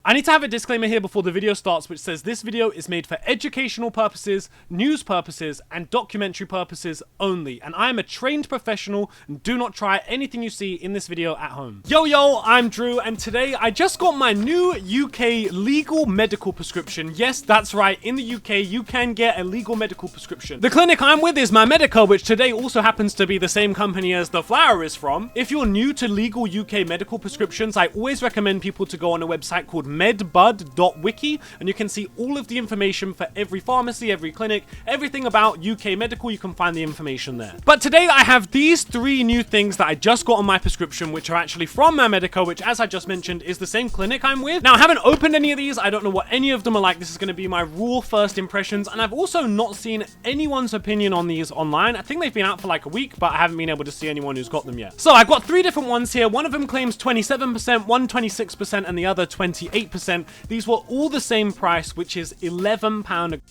I need to have a disclaimer here before the video starts, which says this video is made for educational purposes, news purposes, and documentary purposes only. And I am a trained professional and do not try anything you see in this video at home. Yo, I'm Drew, and today I just got my new UK legal medical prescription. Yes, that's right. In the UK, you can get a legal medical prescription. The clinic I'm with is MyMedica, which today also happens to be the same company as the flower is from. If you're new to legal UK medical prescriptions, I always recommend people to go on a website called medbud.wiki, and you can see all of the information for every pharmacy, every clinic, everything about UK medical. You can find the information there. But today I have these 3 new things that I just got on my prescription, which are actually from MyMedica, which, as I just mentioned, is the same clinic I'm with. Now, I haven't opened any of these. I don't know what any of them are like. This is going to be my raw first impressions, and I've also not seen anyone's opinion on these online. I think they've been out for like a week, but I haven't been able to see anyone who's got them yet. So I've got 3 different ones here. One of them claims 27%, one 26%, and the other 28%. These were all the same price, which is £11 a gram,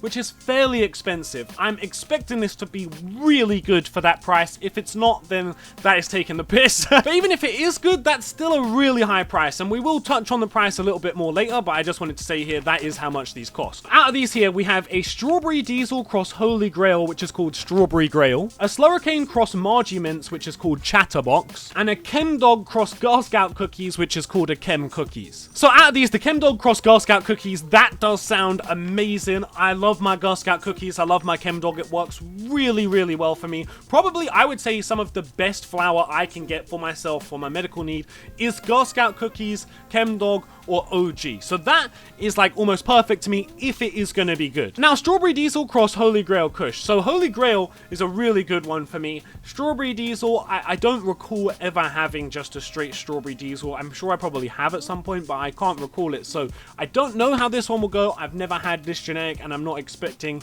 which is fairly expensive. I'm expecting this to be really good for that price. If it's not, then that is taking the piss. But even if it is good, that's still a really high price, and we will touch on the price a little bit more later, but I just wanted to say here that is how much these cost. Out of these here, we have a Strawberry Diesel cross Holy Grail, which is called Strawberry Grail, a Slurricane cross Margie Mints, which is called Chatterbox, and a Chemdog cross Girl Scout Cookies, which is called a Chem Cookies. So out of these, the Chemdog cross Girl Scout Cookies, that does sound amazing. I love my Girl Scout cookies. I love my Chemdog. It works really, really well for me. Probably, I would say some of the best flour I can get for myself for my medical need is Girl Scout cookies, Chemdog, or OG. So that is like almost perfect to me if it is going to be good. Now, Strawberry Diesel cross Holy Grail Kush. So Holy Grail is a really good one for me. Strawberry Diesel, I don't recall ever having just a straight Strawberry Diesel. I'm sure I probably have at some point, but I can't recall it. So I don't know how this one will go. I've never had this generic, and I'm not expecting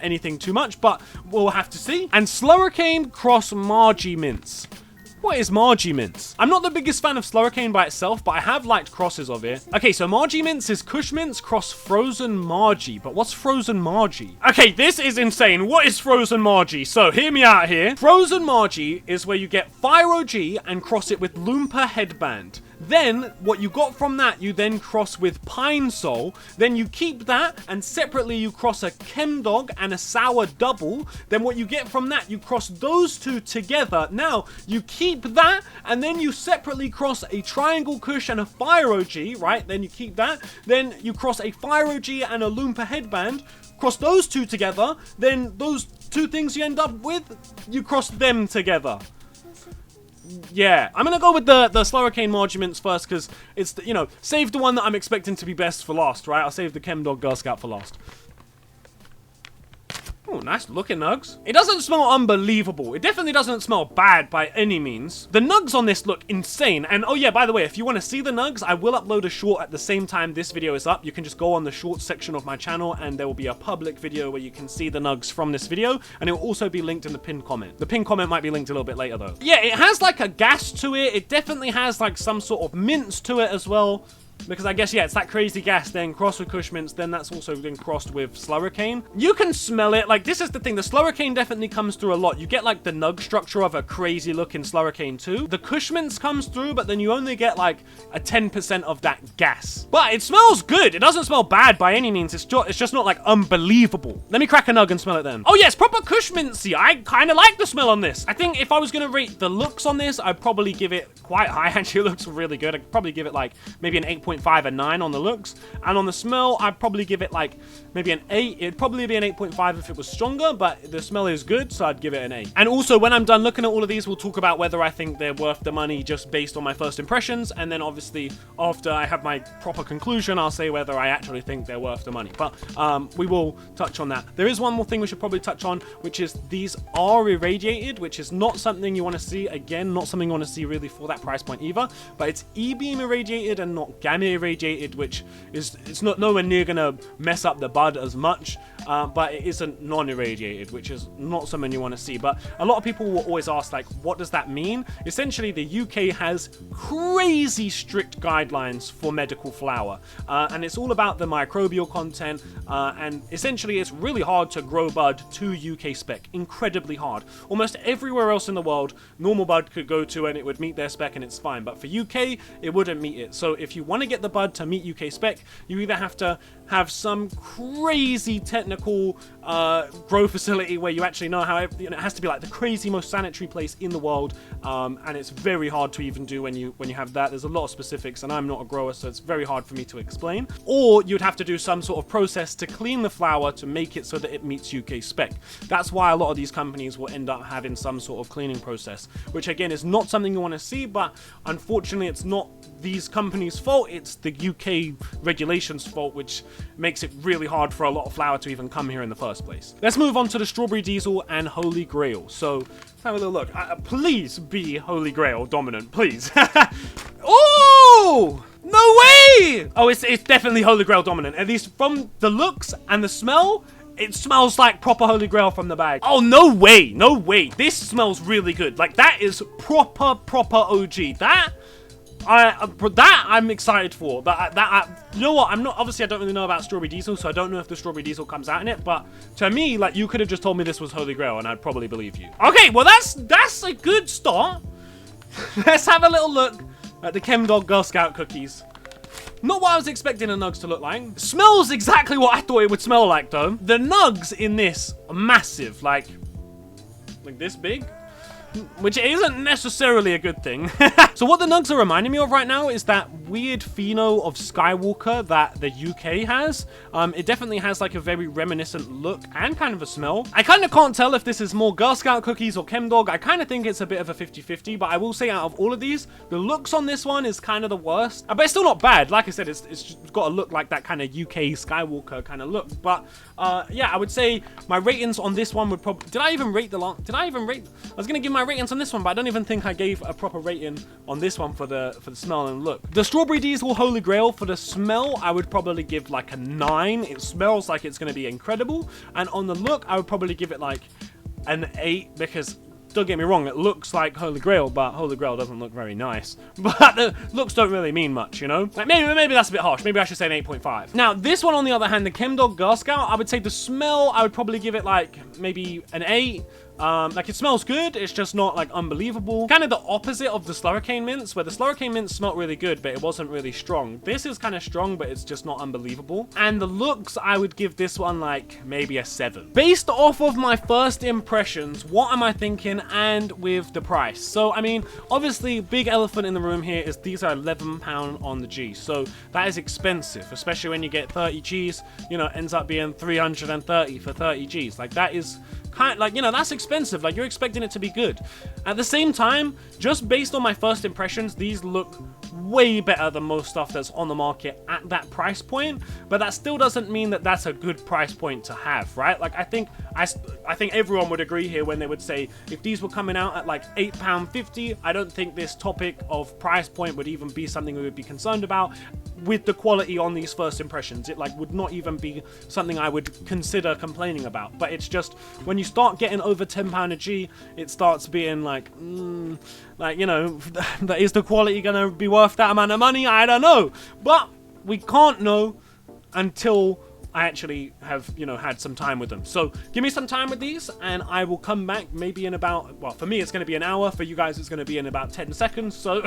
anything too much, but we'll have to see. And Slurricane cross Margie Mints. What is Margie Mints? I'm not the biggest fan of Slurricane by itself, but I have liked crosses of it. Okay, so Margie Mints is Kush Mints cross Frozen Margie. But what's Frozen Margie? Okay, this is insane. What is Frozen Margie? So hear me out here. Frozen Margie is where you get Fire OG and cross it with Loompa Headband. Then, what you got from that, you then cross with Pine Sol. Then you keep that, and separately you cross a Chemdog and a Sour Double. Then what you get from that, you cross those 2 together. Now, you keep that, and then you separately cross a Triangle Kush and a Fire OG, right? Then you keep that. Then you cross a Fire OG and a Loompa Headband. Cross those 2 together. Then those 2 things you end up with, you cross them together. Yeah, I'm gonna go with the Slurricane Margie Mints first, because it's, you know, save the one that I'm expecting to be best for last, right? I'll save the Chemdog Girl Scout for last. Oh, nice looking nugs. It doesn't smell unbelievable. It definitely doesn't smell bad by any means. The nugs on this look insane. And oh yeah, by the way, if you want to see the nugs, I will upload a short at the same time this video is up. You can just go on the short section of my channel, and there will be a public video where you can see the nugs from this video, and it will also be linked in the pinned comment. The pinned comment might be linked a little bit later though. Yeah, it has like a gas to it. It definitely has like some sort of mints to it as well. Because I guess, yeah, it's that crazy gas, then crossed with Kush Mints, then that's also been crossed with Slurricane. You can smell it. Like, this is the thing. The Slurricane definitely comes through a lot. You get, like, the nug structure of a crazy-looking Slurricane, too. The Kush Mints comes through, but then you only get, like, a 10% of that gas. But it smells good. It doesn't smell bad by any means. It's just not, like, unbelievable. Let me crack a nug and smell it then. Oh, yes, proper Kush Mintsy. I kind of like the smell on this. I think if I was going to rate the looks on this, I'd probably give it quite high. Actually, it looks really good. I'd probably give it, like, maybe an 8.5, a 9 on the looks, and on the smell I'd probably give it like maybe an 8. It'd probably be an 8.5 if it was stronger, but the smell is good, so I'd give it an 8. And also, when I'm done looking at all of these, we'll talk about whether I think they're worth the money just based on my first impressions, and then obviously after I have my proper conclusion, I'll say whether I actually think they're worth the money. But we will touch on that. There is one more thing we should probably touch on, which is these are irradiated, which is not something you want to see. Again, not something you want to see really for that price point either, but it's E-beam irradiated and not gamma irradiated, which is, it's not nowhere near gonna mess up the bud as much, but it isn't non-irradiated, which is not something you want to see. But a lot of people will always ask, like, what does that mean? Essentially, the UK has crazy strict guidelines for medical flour, and it's all about the microbial content, and essentially it's really hard to grow bud to UK spec, incredibly hard. Almost everywhere else in the world, normal bud could go to and it would meet their spec and it's fine, but for UK, it wouldn't meet it. So if you want to get the bud to meet UK spec, you either have to have some crazy technical grow facility where you actually know how it has to be like the crazy most sanitary place in the world, and it's very hard to even do when you have that. There's a lot of specifics, and I'm not a grower, so it's very hard for me to explain. Or you'd have to do some sort of process to clean the flower to make it so that it meets UK spec. That's why a lot of these companies will end up having some sort of cleaning process, which again is not something you want to see, but unfortunately it's not these companies' fault, it's the UK regulations fault, which makes it really hard for a lot of flour to even come here in the first place. Let's move on to the Strawberry Diesel and Holy Grail. So let's have a little look. Please be Holy Grail dominant, please. Oh! No way! Oh, it's definitely Holy Grail dominant. At least from the looks and the smell, it smells like proper Holy Grail from the bag. Oh, no way. No way. This smells really good. Like, that is proper OG. That I'm excited for. You know what? Obviously, I don't really know about Strawberry Diesel, so I don't know if the Strawberry Diesel comes out in it. But to me, like, you could have just told me this was Holy Grail, and I'd probably believe you. Okay, well, that's a good start. Let's have a little look at the ChemDog Girl Scout cookies. Not what I was expecting the nugs to look like. Smells exactly what I thought it would smell like, though. The nugs in this are massive, like this big. Which isn't necessarily a good thing. So what the nugs are reminding me of right now is that weird pheno of Skywalker that the UK has. It definitely has like a very reminiscent look and kind of a smell. I kind of can't tell if this is more Girl Scout cookies or ChemDog. I kind of think it's a bit of a 50-50, but I will say out of all of these, the looks on this one is kind of the worst. But it's still not bad. Like I said, it's got a look like that kind of UK Skywalker kind of look. But yeah, I would say my ratings on this one would probably... Did I even rate the long... Did I even rate... I was going to give my ratings on this one, but I don't even think I gave a proper rating on this one for the smell and look. The Strawberry Diesel Holy Grail, for the smell, I would probably give like a 9. It smells like it's going to be incredible. And on the look, I would probably give it like an 8, because don't get me wrong, it looks like Holy Grail, but Holy Grail doesn't look very nice. But the looks don't really mean much, you know? Like maybe that's a bit harsh. Maybe I should say an 8.5. Now, this one on the other hand, the ChemDog Girl Scout, I would say the smell, I would probably give it like maybe an 8. Like, it smells good, it's just not like unbelievable. Kind of the opposite of the Slurricane Mints, where the Slurricane Mints smelled really good, but it wasn't really strong. This is kind of strong, but it's just not unbelievable. And the looks, I would give this one like maybe a 7. Based off of my first impressions, what am I thinking, and with the price? So, I mean, obviously, big elephant in the room here is these are £11 on the G. So that is expensive, especially when you get 30 Gs, you know, ends up being 330 for 30 Gs. Like, that is kind of, like, you know, that's expensive. Like, you're expecting it to be good. At the same time, just based on my first impressions, these look way better than most stuff that's on the market at that price point, but that still doesn't mean that that's a good price point to have, right? Like, I think everyone would agree here when they would say if these were coming out at like £8.50, I don't think this topic of price point would even be something we would be concerned about with the quality on these first impressions. It like would not even be something I would consider complaining about. But it's just when you start getting over £10 a G, it starts being like, like, you know, is the quality gonna be worth that amount of money? I don't know, but we can't know until I actually have, you know, had some time with them. So give me some time with these and I will come back maybe in about, well, for me it's going to be an hour, for you guys it's going to be in about 10 seconds. So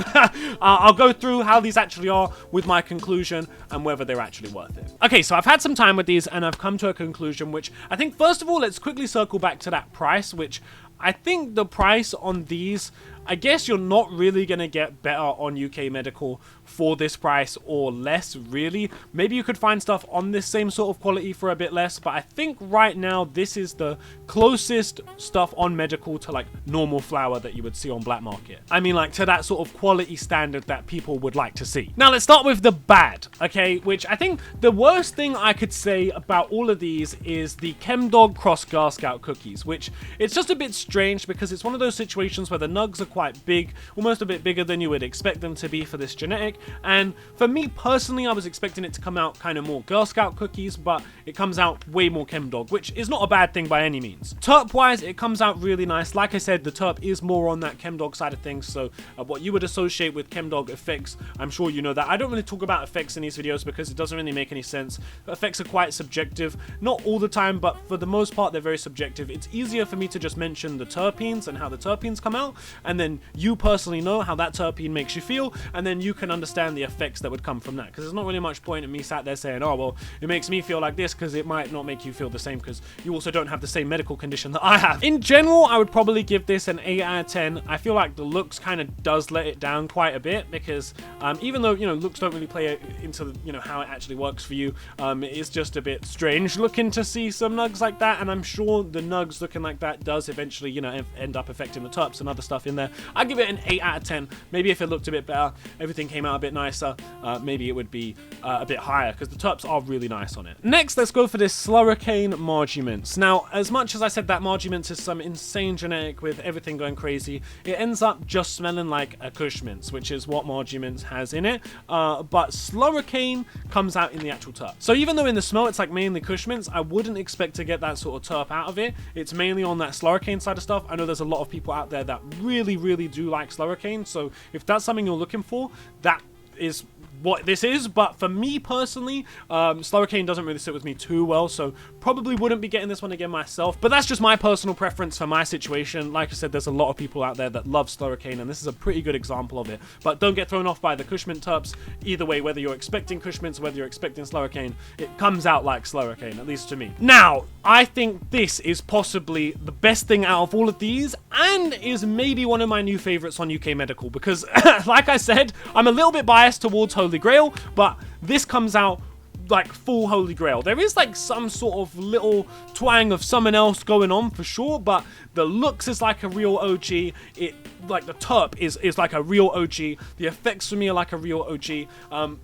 I'll go through how these actually are with my conclusion and whether they're actually worth it. Okay, so I've had some time with these and I've come to a conclusion, which I think, first of all, let's quickly circle back to that price, which I think the price on these, I guess you're not really going to get better on UK Medical for this price or less, really. Maybe you could find stuff on this same sort of quality for a bit less, but I think right now this is the closest stuff on Medical to like normal flour that you would see on black market. I mean, like, to that sort of quality standard that people would like to see. Now let's start with the bad, okay, which I think the worst thing I could say about all of these is the ChemDog Cross Girl Scout cookies, which it's just a bit strange because it's one of those situations where the nugs are quite big, almost a bit bigger than you would expect them to be for this genetic. And for me personally, I was expecting it to come out kind of more Girl Scout cookies, but it comes out way more ChemDog, which is not a bad thing by any means. Terp wise, it comes out really nice. Like I said, the terp is more on that ChemDog side of things, so what you would associate with ChemDog effects, I'm sure you know that. I don't really talk about effects in these videos because it doesn't really make any sense. Effects are quite subjective, not all the time, but for the most part they're very subjective. It's easier for me to just mention the terpenes and how the terpenes come out, and then you personally know how that terpene makes you feel, and then you can understand the effects that would come from that. Because there's not really much point in me sat there saying, oh, well, it makes me feel like this, because it might not make you feel the same, because you also don't have the same medical condition that I have. In general, I would probably give this an 8 out of 10. I feel like the looks kind of does let it down quite a bit, because even though, you know, looks don't really play into, you know, how it actually works for you, it's just a bit strange looking to see some nugs like that, and I'm sure the nugs looking like that does eventually, you know, end up affecting the terps and other stuff in there. I'd give it an 8 out of 10. Maybe if it looked a bit better, everything came out a bit nicer, maybe it would be a bit higher, because the terps are really nice on it. Next, let's go for this Slurricane Marguments. Now, as much as I said that Marguments is some insane genetic with everything going crazy, it ends up just smelling like a Kush Mints, which is what Marguments has in it, but Slurricane comes out in the actual terp. So even though in the smell it's like mainly Kush Mints, I wouldn't expect to get that sort of terp out of it. It's mainly on that Slurricane side of stuff. I know there's a lot of people out there that really do like Slurricane, so if that's something you're looking for, that is what this is. But for me personally, Slurricane doesn't really sit with me too well, so probably wouldn't be getting this one again myself. But that's just my personal preference for my situation. Like I said, there's a lot of people out there that love Slurricane, and this is a pretty good example of it. But don't get thrown off by the Kush Mint terps. Either way, whether you're expecting Kush Mints, whether you're expecting Slurricane, it comes out like Slurricane, at least to me. Now, I think this is possibly the best thing out of all of these, and is maybe one of my new favorites on UK Medical, because like I said, I'm a little bit biased towards Holy Grail, but this comes out like full Holy Grail. There is like some sort of little twang of someone else going on for sure, but the looks is like a real OG. It like the terp is like a real OG. The effects for me are like a real OG.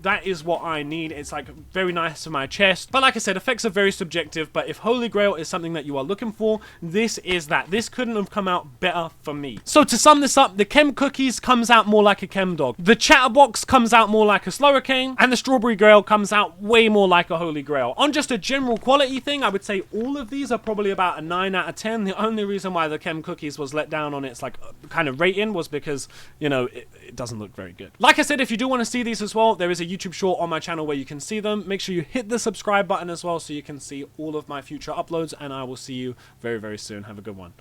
That is what I need. It's like very nice to my chest. But like I said, effects are very subjective, but if Holy Grail is something that you are looking for, this is that. This couldn't have come out better for me. So to sum this up, the Chem Cookies comes out more like a Chem Dog. The Chatterbox comes out more like a Slurricane, and the Strawberry Grail comes out way more like a Holy Grail. On just a general quality thing, I would say all of these are probably about a 9 out of 10. The only reason why the Chem Cookies was let down on its like kind of rating was because, you know, it doesn't look very good. Like I said, if you do want to see these as well, there is a YouTube short on my channel where you can see them. Make sure you hit the subscribe button as well so you can see all of my future uploads, and I will see you very soon. Have a good one.